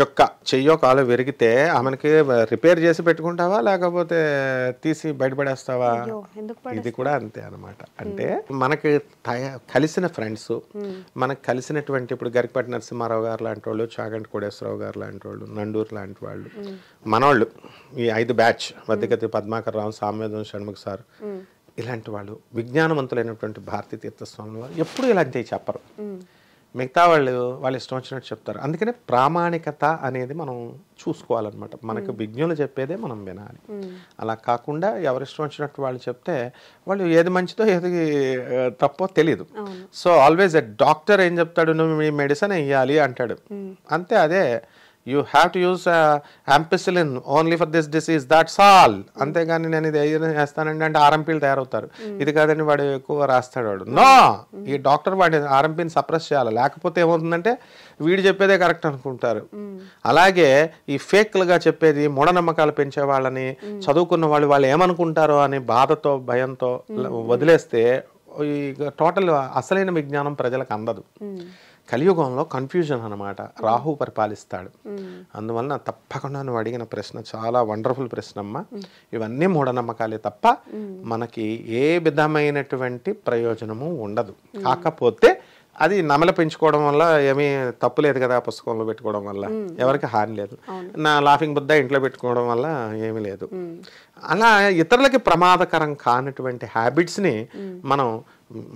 యొక్క చెయ్యో కాలో విరిగితే ఆమెకి రిపేర్ చేసి పెట్టుకుంటావా లేకపోతే తీసి బయటపడేస్తావా? ఇది కూడా అంతే అనమాట. అంటే మనకి కలిసిన ఫ్రెండ్స్, మనకు కలిసినటువంటి ఇప్పుడు గరికపాటి నరసింహారావు గారు లాంటి వాళ్ళు, చాగంటి కోటేశ్వరరావు గారు లాంటి వాళ్ళు, నండూరు లాంటి వాళ్ళు, మనోళ్ళు, ఈ 5 బ్యాచ్ వద్దికతి పద్మాకర్ రావు, సామ్వేదం షణ్ముఖ్ సార్, ఇలాంటి వాళ్ళు విజ్ఞానవంతులైనటువంటి భారతీ తీర్థస్వాముల వారు ఎప్పుడు ఇలాంటివి చెప్పరు. మిగతా వాళ్ళు ఇష్టం వచ్చినట్టు చెప్తారు. అందుకనే ప్రామాణికత అనేది మనం చూసుకోవాలన్నమాట. మనకు విజ్ఞులు చెప్పేదే మనం వినాలి. అలా కాకుండా ఎవరిష్టం వచ్చినట్టు వాళ్ళు చెప్తే వాళ్ళు ఏది మంచిదో ఏది తప్పో తెలియదు. సో ఆల్వేస్ ఎ డాక్టర్ ఏం చెప్తాడు, నువ్వు మీ మెడిసిన్ వేయాలి అంటాడు, అంతే. అదే you have to use ampicillin only for this disease, that's all. అంతేగాని నేను ఇది వేస్తానండి అంటే ఆర్ఎంపీలు తయారవుతారు. ఇది కాదని వాడు ఎక్కువ రాస్తాడు వాడు. నో, ఈ డాక్టర్ వాడి ఆర్ఎంపీని సప్రెస్ చేయాలి, లేకపోతే ఏమవుతుందంటే వీడు చెప్పేదే కరెక్ట్ అనుకుంటారు. అలాగే ఈ ఫేక్లుగా చెప్పేది, మూఢనమ్మకాలు పెంచే వాళ్ళని, చదువుకున్న వాళ్ళు ఏమనుకుంటారో అని బాధతో భయంతో వదిలేస్తే ఈ టోటల్ అసలైన విజ్ఞానం ప్రజలకు అందదు. కలియుగంలో కన్ఫ్యూజన్ అన్నమాట రాహు పరిపాలిస్తాడు. అందువలన తప్పకుండా నువ్వు అడిగిన ప్రశ్న చాలా వండర్ఫుల్ ప్రశ్న అమ్మా. ఇవన్నీ మూఢనమ్మకాలే తప్ప మనకి ఏ విధమైనటువంటి ప్రయోజనము ఉండదు. కాకపోతే అది నమల పెంచుకోవడం వల్ల ఏమీ తప్పు లేదు కదా, పుస్తకంలో పెట్టుకోవడం వల్ల ఎవరికి హాని లేదు. నా లాఫింగ్ బుద్ధ ఇంట్లో పెట్టుకోవడం వల్ల ఏమీ లేదు. అలా ఇతరులకి ప్రమాదకరం కానటువంటి హ్యాబిట్స్ని మనం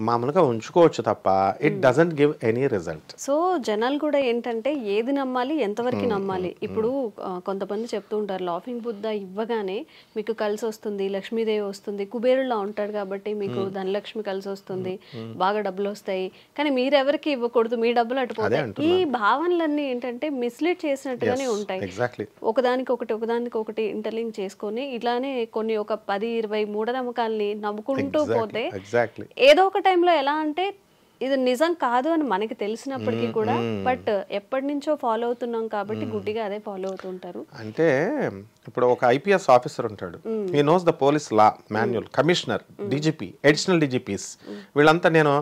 మామూలుగా ఉంచుకోవచ్చు తప్ప it doesn't give any result. So జనాలు కూడా ఏంటంటే ఏది నమ్మాలి, ఎంతవరకు నమ్మాలి. ఇప్పుడు కొంతమంది చెప్తూ ఉంటారు లాఫింగ్ బుద్ధ ఇవ్వగానే మీకు కలిసి వస్తుంది, లక్ష్మీదేవి వస్తుంది, కుబేరులా ఉంటాడు కాబట్టి మీకు ధనలక్ష్మి కలిసి వస్తుంది, బాగా డబ్బులు వస్తాయి, కానీ మీరెవరికి ఇవ్వకూడదు, మీ డబ్బులు అటుపోతాయి. ఈ భావనలన్నీ ఏంటంటే మిస్లీడ్ చేసినట్టుగానే ఉంటాయి. ఒకదానికి ఒకటి ఇంటర్లింక్ చేసుకొని ఇట్లానే కొన్ని ఒక 10-20 మూఢనమ్మకాలని నమ్ముకుంటూ పోతే ఏదో ఒక టైంలో ఎలా అంటే ఇది నిజం కాదు అని మనకి తెలిసినప్పటికీ కూడా బట్ ఎప్పటి నుంచో ఫాలో అవుతున్నాం కాబట్టి గుడ్డిగా అదే ఫాలో అవుతుంటారు. అంటే ఇప్పుడు ఒక ఐపీఎస్ ఆఫీసర్ ఉంటాడు, he knows the police law manual, commissioner, DGP, additional DGP's, వీళ్ళంతా నేను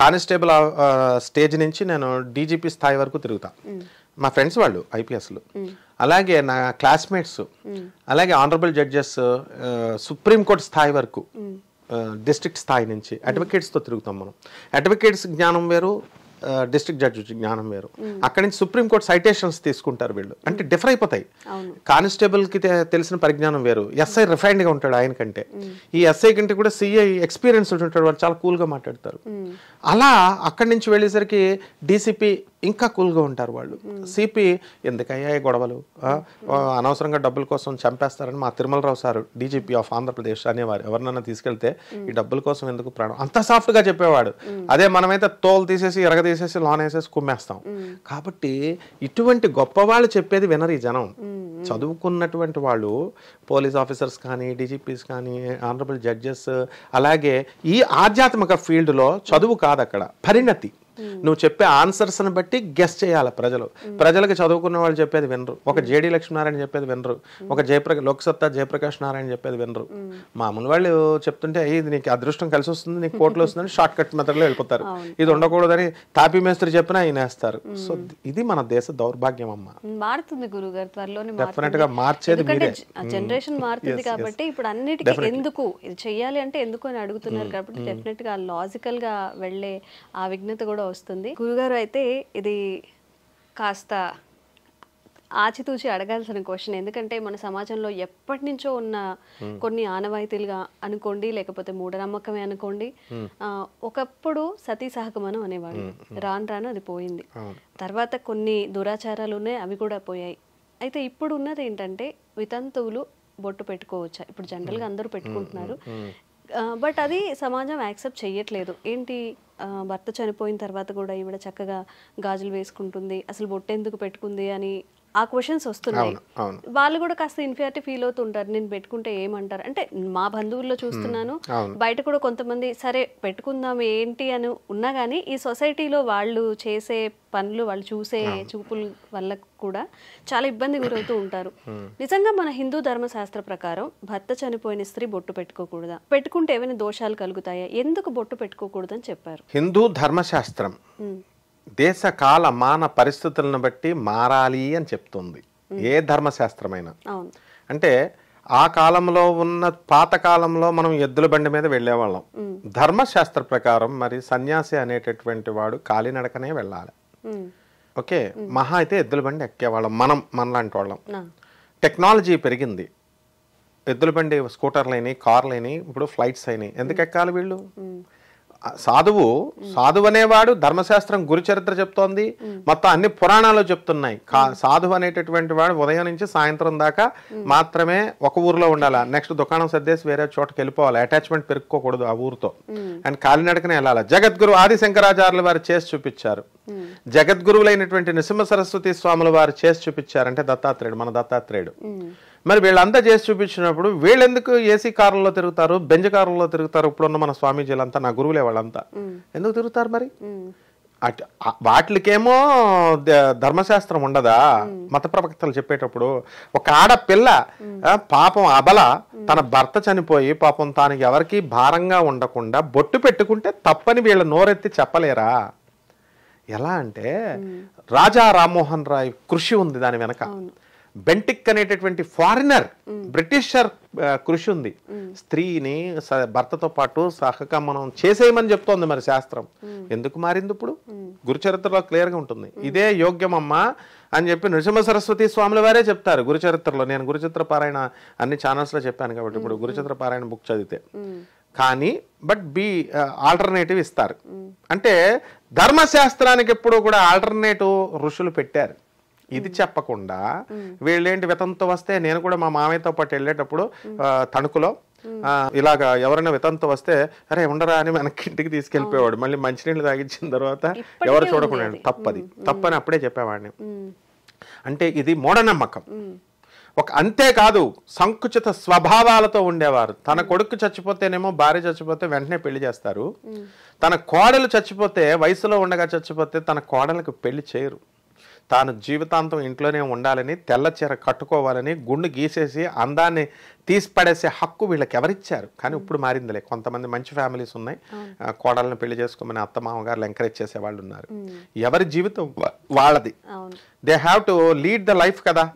కానిస్టేబుల్ స్టేజ్ నుంచి నేను డీజీపీ స్థాయి వరకు తిరుగుతా. మా ఫ్రెండ్స్ వాళ్ళు ఐపీఎస్లు, అలాగే నా క్లాస్మేట్స్, అలాగే ఆనరబుల్ జడ్జెస్, సుప్రీంకోర్టు స్థాయి వరకు, డిస్ట్రిక్ట్ స్థాయి నుంచి అడ్వకేట్స్తో తిరుగుతాం మనం. అడ్వకేట్స్ జ్ఞానం వేరు, డిస్ట్రిక్ట్ జడ్జి జ్ఞానం వేరు. అక్కడి నుంచి సుప్రీంకోర్టు సైటేషన్స్ తీసుకుంటారు వీళ్ళు, అంటే డిఫర్ అయిపోతాయి. కానిస్టేబుల్కి తెలిసిన పరిజ్ఞానం వేరు, ఎస్ఐ రిఫైన్డ్గా ఉంటాడు ఆయన కంటే, ఈ ఎస్ఐ కంటే కూడా సిఐ ఎక్స్పీరియన్స్ ఉంటాడు, వాళ్ళు చాలా కూల్గా మాట్లాడతారు. అలా అక్కడి నుంచి వెళ్ళేసరికి డీసీపీ ఇంకా కూల్గా ఉంటారు వాళ్ళు, సిపి ఎందుకయ్యా గొడవలు, అనవసరంగా డబ్బుల కోసం చంపేస్తారని మా Tirumalarao sir DGP of Andhra Pradesh అనేవారు. ఎవరినైనా తీసుకెళ్తే ఈ డబ్బుల కోసం ఎందుకు ప్రాణం, అంత సాఫ్ట్గా చెప్పేవాడు. అదే మనమైతే తోలు తీసేసి ఎరగదీసేసి లోన్ వేసేసి కుమ్మేస్తాం. కాబట్టి ఇటువంటి గొప్ప వాళ్ళు చెప్పేది వినరు ఈ జనం. చదువుకున్నటువంటి వాళ్ళు పోలీస్ ఆఫీసర్స్ కానీ, డీజీపీస్ కానీ, ఆనరబుల్ జడ్జెస్, అలాగే ఈ ఆధ్యాత్మిక ఫీల్డ్లో చదువు కాదు అక్కడ, పరిణతి. నువ్వు చెప్పే ఆన్సర్స్ ని బట్టి గెస్ చేయాలి ప్రజలకు చదువుకున్న వాళ్ళు చెప్పేది వినరు. ఒక జేడి లక్ష్మీనారాయణ చెప్పేది వినరు, ఒక లోక్సత్తా జయప్రకాష్ నారాయణ చెప్పేది వినరు. మామూలు వాళ్ళు చెప్తుంటే ఇది నీకు అదృష్టం కలిసి వస్తుంది, నీకు కోట్లు వస్తుందని షార్ట్ కట్ మెథడ్లో వెళ్ళిపోతారు. ఇది ఉండకూడదని తాపీ మేస్త్రి చెప్పినా ఆయన వేస్తారు. సో ఇది మన దేశ దౌర్భాగ్యం అమ్మా. మారుతుంది గురుగారు, త్వరలోనే డెఫినెట్ గా మార్చేది మీరే. జనరేషన్ మారుతుంది కాబట్టి ఇప్పుడు అన్నిటికీ ఎందుకు ఇది చెయ్యాలి అంటే ఎందుకు అని అడుగుతున్నారు కాబట్టి డెఫినెట్ గా లాజికల్ గా వెళ్లే ఆ విఘ్నత కూడా వస్తుంది. గురుగారు అయితే ఇది కాస్త ఆచితూచి అడగాల్సిన క్వశ్చన్, ఎందుకంటే మన సమాజంలో ఎప్పటి నుంచో ఉన్న కొన్ని ఆనవాయితీలుగా అనుకోండి, లేకపోతే మూఢనమ్మకమే అనుకోండి. ఒకప్పుడు సతీ సహగమనం అనేవాడు, రాను అది పోయింది. తర్వాత కొన్ని దురాచారాలు ఉన్నాయి, అవి కూడా పోయాయి. అయితే ఇప్పుడు ఉన్నది ఏంటంటే వితంతువులు బొట్టు పెట్టుకోవచ్చా, ఇప్పుడు జనరల్గా అందరూ పెట్టుకుంటున్నారు, బట్ అది సమాజం యాక్సెప్ట్ చెయ్యట్లేదు. ఏంటి భర్త చనిపోయిన తర్వాత కూడా ఈవిడ చక్కగా గాజులు వేసుకుంటుంది, అసలు బొట్టు ఎందుకు పెట్టుకుంది అని ఆ క్వశ్చన్స్ వస్తున్నాయి. వాళ్ళు కూడా కాస్త ఇన్ఫీరియారిటీ ఫీల్ అవుతుంటారు, నేను పెట్టుకుంటే ఏమంటారు అంటే. మా బంధువుల్లో చూస్తున్నాను, బయట కూడా కొంతమంది సరే పెట్టుకుందాం ఏంటి అని ఉన్నా కానీ ఈ సొసైటీలో వాళ్ళు చేసే పనులు, వాళ్ళు చూసే చూపుల వల్ల కూడా చాలా ఇబ్బంది గురవుతూ ఉంటారు. నిజంగా మన హిందూ ధర్మశాస్త్ర ప్రకారం భర్త చనిపోయిన స్త్రీ బొట్టు పెట్టుకోకూడదా, పెట్టుకుంటే ఏమైనా దోషాలు కలుగుతాయా, ఎందుకు బొట్టు పెట్టుకోకూడదని చెప్పారు? హిందూ ధర్మశాస్త్రం దేశ కాల మాన పరిస్థితులను బట్టి మారాలి అని చెప్తుంది ఏ ధర్మశాస్త్రమైనా. అంటే ఆ కాలంలో ఉన్న పాత కాలంలో మనం ఎద్దుల బండి మీద వెళ్ళేవాళ్ళం. ధర్మశాస్త్ర ప్రకారం మరి సన్యాసి అనేటటువంటి వాడు కాలినడకనే వెళ్ళాలి. ఓకే, మహా అయితే ఎద్దుల బండి ఎక్కేవాళ్ళం మనలాంటి వాళ్ళం. టెక్నాలజీ పెరిగింది, ఎద్దుల బండి స్కూటర్లు అయినాయి, కార్లు అయినాయి, ఇప్పుడు ఫ్లైట్స్ అయినాయి. ఎందుకు ఎక్కాలి వీళ్ళు? సాధువు అనేవాడు ధర్మశాస్త్రం గురుచరిత్ర చెప్తోంది, మొత్తం అన్ని పురాణాలు చెప్తున్నాయి. సాధువు అనేటటువంటి వాడు ఉదయం నుంచి సాయంత్రం దాకా మాత్రమే ఒక ఊర్లో ఉండాలి, నెక్స్ట్ దుకాణం సర్దేసి వేరే చోటకి వెళ్ళిపోవాలి, అటాచ్మెంట్ పెరుక్కోకూడదు ఆ ఊరితో, అండ్ కాలినడకనే వెళ్ళాలి. జగద్గురు ఆది శంకరాచార్యుల వారు చేసి చూపించారు, జగద్గురువులైనటువంటి నృసింహ సరస్వతి స్వాముల వారు చేసి చూపించారు, అంటే దత్తాత్రేయుడు, మన దత్తాత్రేయుడు. మరి వీళ్ళంతా చేసి చూపించినప్పుడు వీళ్ళెందుకు ఏసీ కారుల్లో తిరుగుతారు, బెంజ్ కారుల్లో తిరుగుతారు? ఇప్పుడున్న మన స్వామీజీలంతా, నా గురువులే వాళ్ళంతా ఎందుకు తిరుగుతారు మరి? వాటికేమో ధర్మశాస్త్రం ఉండదా? మత ప్రవక్తలు చెప్పేటప్పుడు ఒక ఆడపిల్ల పాపం అబల తన భర్త చనిపోయి పాపం తాను ఎవరికి భారంగా ఉండకుండా బొట్టు పెట్టుకుంటే తప్పని వీళ్ళ నోరెత్తి చెప్పలేరా? ఎలా అంటే రాజా రామ్మోహన్ రాయ్ కృషి ఉంది దాని వెనక. బెంటిక్ అనేటటువంటి ఫారినర్ బ్రిటిషర్ కృషి ఉంది. స్త్రీని భర్తతో పాటు సహగమనం చేసేయమని చెప్తోంది మరి శాస్త్రం. ఎందుకు మారింది ఇప్పుడు? గురుచరిత్రలో క్లియర్గా ఉంటుంది. ఇదే యోగ్యమమ్మా అని చెప్పి నృసింహ సరస్వతి స్వాముల వారే చెప్తారు గురుచరిత్రలో. నేను గురుచరిత్ర పారాయణ అన్ని ఛానల్స్లో చెప్పాను కాబట్టి ఇప్పుడు గురుచరిత్ర పారాయణ బుక్ చదివితే కానీ ఆల్టర్నేటివ్ ఇస్తారు. అంటే ధర్మశాస్త్రానికి ఎప్పుడు కూడా ఆల్టర్నేటివ్ ఋషులు పెట్టారు. ఇది చెప్పకుండా వీళ్ళేంటి వితంతో వస్తే, నేను కూడా మా మామయ్యతో పాటు వెళ్ళేటప్పుడు తణుకులో ఇలాగా ఎవరైనా వితంతో వస్తే అరే ఉండరా అని మనకి ఇంటికి తీసుకెళ్ళిపోయేవాడు. మళ్ళీ మంచినీళ్ళు తాగించిన తర్వాత ఎవరు చూడకుండా తప్పని అప్పుడే చెప్పేవాడిని. అంటే ఇది మూఢనమ్మకం. అంతేకాదు సంకుచిత స్వభావాలతో ఉండేవారు. తన కొడుకు చచ్చిపోతేనేమో భార్య చచ్చిపోతే వెంటనే పెళ్లి చేస్తారు, తన కోడలు చచ్చిపోతే వయసులో ఉండగా చచ్చిపోతే తన కోడలకు పెళ్లి చేయరు. తాను జీవితాంతం ఇంట్లోనే ఉండాలని, తెల్ల చీర కట్టుకోవాలని, గుండు గీసేసి అందాన్ని తీసిపడేసే హక్కు వీళ్ళకి ఎవరిచ్చారు? కానీ ఇప్పుడు మారిందిలే. కొంతమంది మంచి ఫ్యామిలీస్ ఉన్నాయి, కోడలను పెళ్లి చేసుకోమని అత్త మామగారులు ఎంకరేజ్ చేసే వాళ్ళు ఉన్నారు. ఎవరి జీవితం వాళ్ళది, they have to lead the life కదా.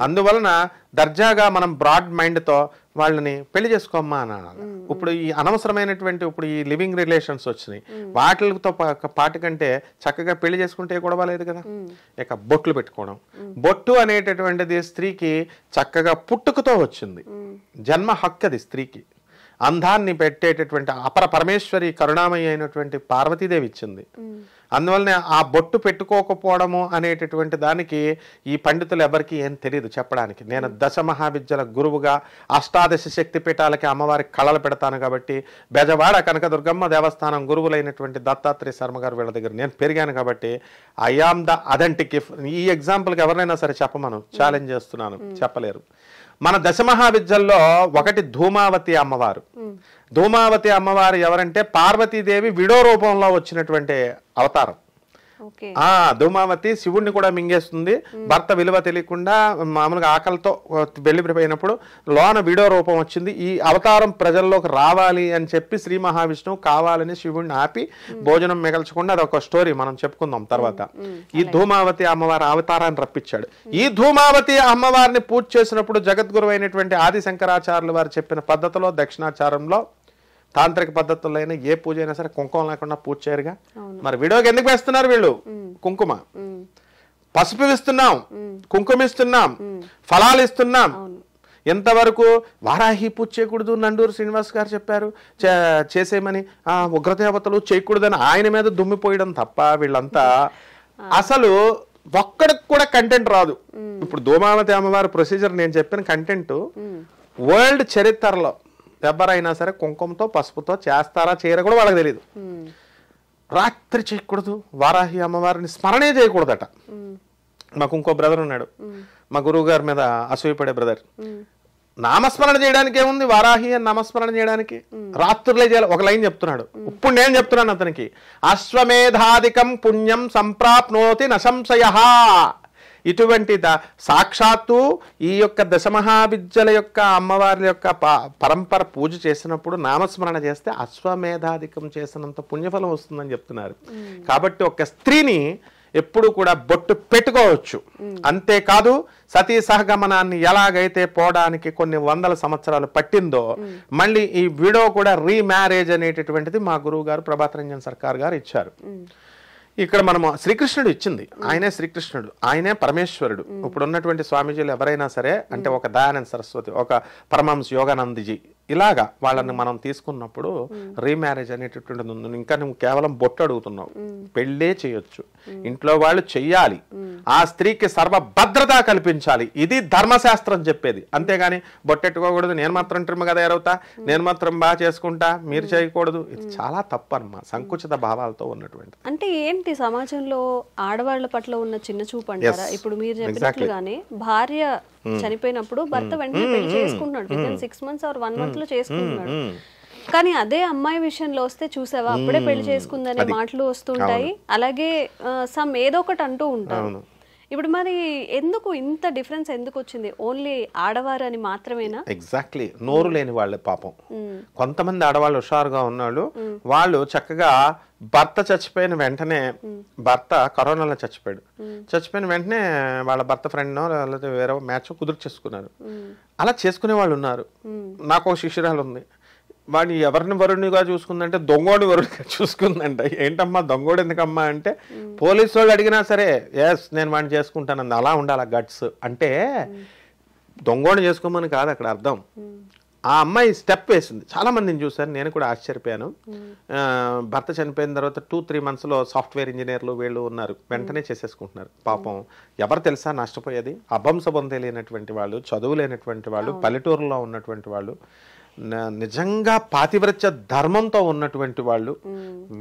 అందువలన దర్జాగా మనం బ్రాడ్ మైండ్తో వాళ్ళని పెళ్లి చేసుకోమ్మా అని అనాలి. ఇప్పుడు ఈ అనవసరమైనటువంటి ఇప్పుడు ఈ లివింగ్ రిలేషన్స్ వచ్చినాయి, వాటితో పాటు కంటే చక్కగా పెళ్లి చేసుకుంటే గొడవలేదు కదా. ఇక బొట్లు పెట్టుకోవడం, బొట్టు అనేటటువంటిది స్త్రీకి చక్కగా పుట్టుకతో వచ్చింది, జన్మ హక్కు అది స్త్రీకి. అందాన్ని పెట్టేటటువంటి అపర పరమేశ్వరి కరుణామయి అయినటువంటి పార్వతీదేవి ఇచ్చింది. అందువల్లనే ఆ బొట్టు పెట్టుకోకపోవడము అనేటటువంటి దానికి ఈ పండితులు ఎవరికి ఏం తెలియదు చెప్పడానికి. నేను దశమహావిద్యల గురువుగా అష్టాదశ శక్తి పీఠాలకి అమ్మవారికి కళలు పెడతాను కాబట్టి బెజవాడ కనకదుర్గమ్మ దేవస్థానం గురువులైనటువంటి దత్తాత్రేయ శర్మ గారు వీళ్ళ దగ్గర నేను పెరిగాను కాబట్టి ఐ ఆమ్ ద అథెంటిక్. ఈ ఎగ్జాంపుల్కి ఎవరైనా సరే చెప్పమను, ఛాలెంజ్ చేస్తున్నాను, చెప్పలేరు. మన దశమహావిద్యల్లో ఒకటి ధూమావతి అమ్మవారు. ధూమావతి అమ్మవారు ఎవరంటే పార్వతీదేవి విడో రూపంలో వచ్చినటువంటి అవతారం. ధూమావతి శివుణ్ణి కూడా మింగేస్తుంది. భర్త విలువ తెలియకుండా మామూలుగా ఆకలితో వెళ్ళిపోయినప్పుడు లోన విడో రూపం వచ్చింది. ఈ అవతారం ప్రజల్లోకి రావాలి అని చెప్పి శ్రీ మహావిష్ణువు కావాలని శివుణ్ణి ఆపి భోజనం మిగల్చకుండా అదొక స్టోరీ మనం చెప్పుకుందాం తర్వాత. ఈ ధూమావతి అమ్మవారి అవతారాన్ని రప్పించాడు. ఈ ధూమావతి అమ్మవారిని పూజ చేసినప్పుడు జగద్గురు అయినటువంటి ఆది శంకరాచార్యుల వారు చెప్పిన పద్ధతిలో దక్షిణాచారంలో తాంత్రిక పద్ధతుల్లో అయినా ఏ పూజ అయినా సరే కుంకుమ లేకుండా పూజ చేయరుగా. మరి విడోకి ఎందుకు వేస్తున్నారు వీళ్ళు? కుంకుమ, పసుపు ఇస్తున్నాం, కుంకుమ ఇస్తున్నాం, ఫలాలు ఇస్తున్నాం. ఎంతవరకు వారాహి పూజ చేయకూడదు నండూరు శ్రీనివాస్ గారు చెప్పారు చేసేయమని, ఉగ్రదేవతలు చేయకూడదని ఆయన మీద దుమ్మిపోయడం తప్ప వీళ్ళంతా అసలు ఒక్కడికి కూడా కంటెంట్ రాదు. ఇప్పుడు ధూమావతి అమ్మవారి ప్రొసీజర్ నేను చెప్పిన కంటెంట్ వరల్డ్ చరిత్రలో ఎవరైనా సరే కుంకుమతో పసుపుతో చేస్తారా చేయరా కూడా వాళ్ళకి తెలియదు. రాత్రి చేయకూడదు, వారాహి అమ్మవారిని స్మరణే చేయకూడదట. మాకు ఇంకో బ్రదర్ ఉన్నాడు, మా గురువు గారి మీద అసూయపడే బ్రదర్. నామస్మరణ చేయడానికి ఏముంది, వారాహి అని నామస్మరణ చేయడానికి రాత్రులే చేయాలి. ఒక లైన్ చెప్తున్నాడు, ఇప్పుడు నేను చెప్తున్నాను అతనికి, అశ్వమేధాధికం పుణ్యం సంప్రాప్నోతి నశంశయ. ఇటువంటి సాక్షాత్తు ఈ యొక్క దశమహావిద్యల యొక్క అమ్మవారి యొక్క పరంపర పూజ చేసినప్పుడు నామస్మరణ చేస్తే అశ్వమేధాధికం చేసినంత పుణ్యఫలం వస్తుందని చెప్తున్నారు. కాబట్టి ఒక స్త్రీని ఎప్పుడు కూడా బొట్టు పెట్టుకోవచ్చు. అంతేకాదు సతీ సహగమనాన్ని ఎలాగైతే పోవడానికి కొన్ని వందల సంవత్సరాలు పట్టిందో మళ్ళీ ఈ విడో కూడా రీమ్యారేజ్ అనేటటువంటిది మా గురువు గారు ప్రభాత్ రంజన్ సర్కార్ గారు ఇచ్చారు. ఇక్కడ మనము శ్రీకృష్ణుడు ఇచ్చింది, ఆయనే శ్రీకృష్ణుడు, ఆయనే పరమేశ్వరుడు. ఇప్పుడు ఉన్నటువంటి స్వామీజీలు ఎవరైనా సరే అంటే ఒక దయానంద సరస్వతి, ఒక పరమహంస యోగానందజీ, ఇలాగా వాళ్ళని మనం తీసుకున్నప్పుడు రీమ్యారేజ్ అనేటటువంటిది ఉంది. ఇంకా నువ్వు కేవలం బొట్టు అడుగుతున్నావు, పెళ్ళే చేయొచ్చు, ఇంట్లో వాళ్ళు చెయ్యాలి, ఆ స్త్రీకి సర్వ భద్రత కల్పించాలి, ఇది ధర్మశాస్త్రం చెప్పేది. అంతేగాని బొట్టెట్టుకోకూడదు, నేను మాత్రం ట్రిమ్ కదా ఎరవుతా, నేను మాత్రం బాగా చేసుకుంటా, మీరు చేయకూడదు, ఇది చాలా తప్పు అన్నమాట. సంకుచిత భావాలతో ఉన్నటువంటి. అంటే ఏంటి సమాజంలో ఆడవాళ్ల పట్ల ఉన్న చిన్న చూపు అంటారా? ఇప్పుడు మీరు చెప్పినట్లుగానే భార్య చనిపోయినప్పుడు భర్త వెంటనే పెళ్లి చేసుకుంటున్నాడు, within 6 months or 1 month లో చేసుకుంటున్నాడు. కానీ అదే అమ్మాయి విషయంలో వస్తే చూసావా అప్పుడే పెళ్లి చేసుకుందనే మాటలు వస్తుంటాయి, అలాగే సమ్ ఏదో ఒకటి అంటూ ఉంటారు. ఇప్పుడు మరి ఎందుకు ఇంత డిఫరెన్స్ ఎందుకు వచ్చింది? ఓన్లీ ఆడవారు అని మాత్రమేనా? ఎగ్జాక్ట్లీ, నోరు లేని వాళ్ళు పాపం. కొంతమంది ఆడవాళ్ళు హుషారుగా ఉన్నాళ్ళు, వాళ్ళు చక్కగా భర్త చచ్చిపోయిన వెంటనే, భర్త కరోనాలో చచ్చిపోయిన వెంటనే వాళ్ళ భర్త ఫ్రెండ్నో లేకపోతే వేరే మ్యాచ్ కుదుర్చేసుకున్నారు. అలా చేసుకునే వాళ్ళు ఉన్నారు. నాకు ఒక శిష్యురాలు ఉంది, వాడిని ఎవరిని వరుణిగా చూసుకుందంటే దొంగోడి వరుణిగా చూసుకుందంట. ఏంటమ్మా దొంగోడు ఎందుకమ్మా అంటే, పోలీసు వాళ్ళు అడిగినా సరే ఎస్ నేను వాడిని చేసుకుంటానంది. అలా ఉండాలి గట్స్. అంటే దొంగోడిని చేసుకోమని కాదు అక్కడ అర్థం. ఆ అమ్మాయి స్టెప్ వేసింది. చాలా మందిని చూశాను, నేను కూడా ఆశ్చర్యపోయాను. భర్త చనిపోయిన తర్వాత 2-3 monthsలో సాఫ్ట్వేర్ ఇంజనీర్లు వీళ్ళు ఉన్నారు, వెంటనే చేసేసుకుంటున్నారు. పాపం ఎవరు తెలుసా నష్టపోయేది? అభంశబం తెలియనటువంటి వాళ్ళు, చదువు లేనటువంటి వాళ్ళు, పల్లెటూరులో ఉన్నటువంటి వాళ్ళు, నిజంగా పాతివ్రత్య ధర్మంతో ఉన్నటువంటి వాళ్ళు,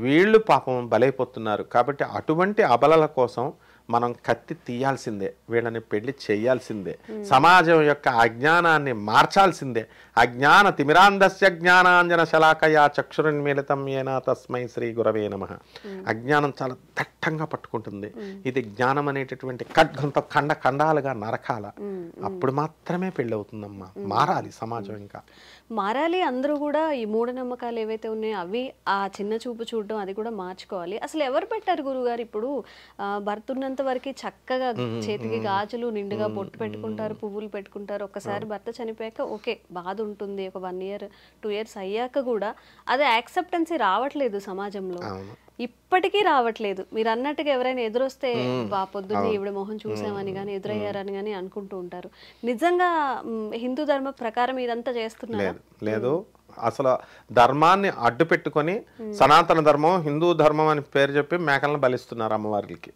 వీళ్ళు పాపం బలైపోతున్నారు. కాబట్టి అటువంటి అబలల కోసం మనం కత్తి తీయాల్సిందే, వీళ్ళని పెళ్లి చేయాల్సిందే, సమాజం యొక్క అజ్ఞానాన్ని మార్చాల్సిందే. అజ్ఞాన తిమిరాంధస్య జ్ఞానాంజన శలాకయా చక్షురున్మీలితం ఏనా తస్మై శ్రీ గురవే నమః. అజ్ఞానం చాలా దట్టంగా పట్టుకుంటుంది. ఇది జ్ఞానం అనేటటువంటి ఖడ్గంతో ఖండాలుగా నరకాల, అప్పుడు మాత్రమే పెళ్ళి అవుతుందమ్మా. మారాలి సమాజం, ఇంకా మారాలి. అందరూ కూడా ఈ మూఢనమ్మకాలు ఏవైతే ఉన్నాయో అవి, ఆ చిన్న చూపు చూడడం అది కూడా మార్చుకోవాలి. అసలు ఎవరు పెట్టారు గురుగారు? ఇప్పుడు భర్త ఉన్నంత వరకు చక్కగా చేతికి గాజులు నిండుగా బొట్టు పెట్టుకుంటారు, పువ్వులు పెట్టుకుంటారు. ఒక్కసారి భర్త చనిపోయాక ఓకే బాధ ఉంటుంది, ఒక 1 year 2 years అయ్యాక కూడా అది యాక్సెప్టెన్సీ రావట్లేదు సమాజంలో, ఇప్పటికీ రావట్లేదు. మీరు అన్నట్టుగా ఎవరైనా ఎదురొస్తే పొద్దున్నే ఈవిడ మొహం చూసామని కానీ ఎదురయ్యారని కానీ అనుకుంటూ ఉంటారు. నిజంగా హిందూ ధర్మ ప్రకారం ఇదంతా చేస్తున్నారు? లేదు, అసలు ధర్మాన్ని అడ్డు పెట్టుకొని సనాతన ధర్మం, హిందూ ధర్మం అని పేరు చెప్పి మేకలను బలిస్తున్నారు అమ్మవారికి.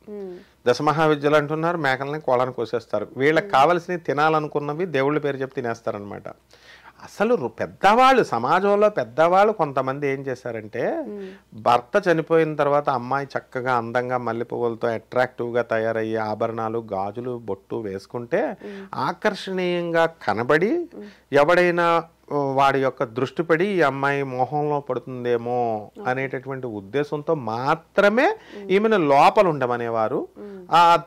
దశమహావిద్యలు అంటున్నారు, మేకల్ని కోళ్ళని కోసేస్తారు. వీళ్ళకి కావలసినవి తినాలనుకున్నవి దేవుళ్ళ పేరు చెప్పి తినేస్తారనమాట. అసలు పెద్దవాళ్ళు, సమాజంలో పెద్దవాళ్ళు కొంతమంది ఏం చేశారంటే, భర్త చనిపోయిన తర్వాత అమ్మాయి చక్కగా అందంగా మల్లె పువ్వులతో అట్రాక్టివ్గా తయారయ్యే ఆభరణాలు, గాజులు, బొట్టు వేసుకుంటే ఆకర్షణీయంగా కనబడి ఎవడైనా వాడి యొక్క దృష్టి పడి ఈ అమ్మాయి మోహంలో పడుతుందేమో అనేటటువంటి ఉద్దేశంతో మాత్రమే ఈమెను లోపల ఉండమనేవారు.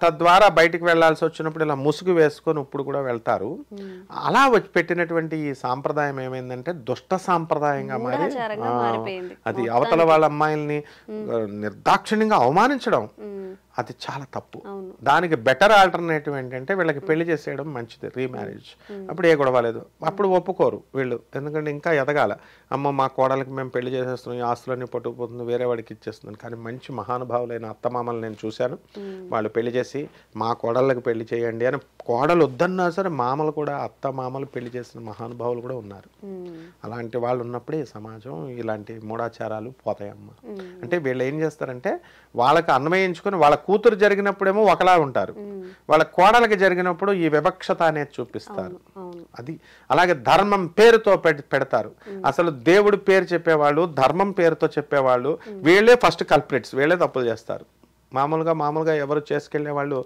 తద్వారా బయటికి వెళ్లాల్సి వచ్చినప్పుడు ఇలా ముసుగు వేసుకొని ఇప్పుడు కూడా వెళ్తారు. అలా వచ్చి పెట్టినటువంటి ఈ సాంప్రదాయం ఏమైందంటే దుష్ట సాంప్రదాయంగా మారి, అది అవతల వాళ్ళ అమ్మాయిల్ని నిర్దాక్షిణ్యంగా అవమానించడం, అది చాలా తప్పు. దానికి బెటర్ ఆల్టర్నేటివ్ ఏంటంటే వీళ్ళకి పెళ్లి చేసేయడం మంచిది, రీమ్యారేజ్. అప్పుడు ఏ గొడవ లేదు, అప్పుడు ఒప్పుకోరు వీళ్ళు. ఎందుకంటే ఇంకా ఎదగాల. అమ్మ మా కోడలకి మేము పెళ్లి చేసేస్తున్నాం, ఈ ఆస్తులన్నీ పట్టుకుపోతుంది, వేరే వాడికి ఇచ్చేస్తున్నాను. కానీ మంచి మహానుభావులైన అత్తమామలు నేను చూశాను, వాళ్ళు పెళ్లి చేసి మా కోడళ్ళకి పెళ్లి చేయండి అని, కోడలు వద్దన్నా సరే మామలు కూడా, అత్త మామలు పెళ్లి చేసిన మహానుభావులు కూడా ఉన్నారు. అలాంటి వాళ్ళు ఉన్నప్పుడే సమాజం ఇలాంటి మూఢాచారాలు పోతాయమ్మ. అంటే వీళ్ళు ఏం చేస్తారంటే వాళ్ళకి అన్వయించుకొని, వాళ్ళ కూతురు జరిగినప్పుడేమో ఒకలా ఉంటారు, వాళ్ళ కోడలకి జరిగినప్పుడు ఈ వివక్షత అనేది చూపిస్తారు. అది అలాగే ధర్మం పేరుతో పెడతారు. అసలు దేవుడి పేరు చెప్పేవాళ్ళు, ధర్మం పేరుతో చెప్పేవాళ్ళు వీళ్ళే ఫస్ట్ కల్ప్రిట్స్, వీళ్ళే తప్పులు చేస్తారు. మామూలుగా ఎవరు చేసుకెళ్లే వాళ్ళు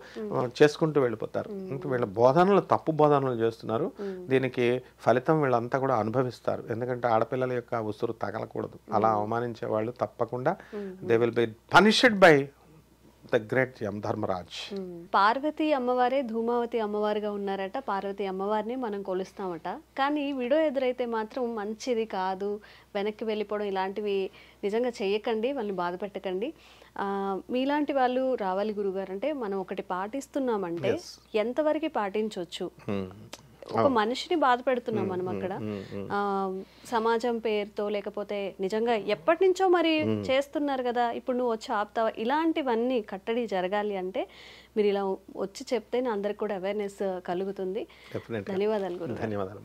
చేసుకుంటూ వెళ్ళిపోతారు. వీళ్ళ బోధనలు తప్పు బోధనలు చేస్తున్నారు. దీనికి ఫలితం వీళ్ళంతా కూడా అనుభవిస్తారు. ఎందుకంటే ఆడపిల్లల యొక్క ఉసురు తగలకూడదు. అలా అవమానించే వాళ్ళు తప్పకుండా they will be punished by the great Yamadharmaraj. Parvati అమ్మవారే ధూమావతి అమ్మవారుగా ఉన్నారట. పార్వతి అమ్మవారిని మనం కొలుస్తామట. కానీ వీడియో ఎదురైతే మాత్రం మంచిది కాదు, వెనక్కి వెళ్ళిపోవడం ఇలాంటివి నిజంగా చేయకండి, వాళ్ళని బాధ పెట్టకండి. మీలాంటి వాళ్ళు రావాలి గురుగారు. అంటే మనం ఒకటి పాటిస్తున్నామంటే ఎంతవరకు పాటించవచ్చు? ఒక మనిషిని బాధ పెడుతున్నాం మనం అక్కడ, సమాజం పేరుతో, లేకపోతే నిజంగా ఎప్పటి నుంచో మరి చేస్తున్నారు కదా, ఇప్పుడు నువ్వు వచ్చి ఆపుతావా? ఇలాంటివన్నీ కట్టడి జరగాలి అంటే మీరు ఇలా వచ్చి చెప్తే అందరికి కూడా అవేర్నెస్ కలుగుతుంది. ధన్యవాదాలు గురు. ధన్యవాదాలు.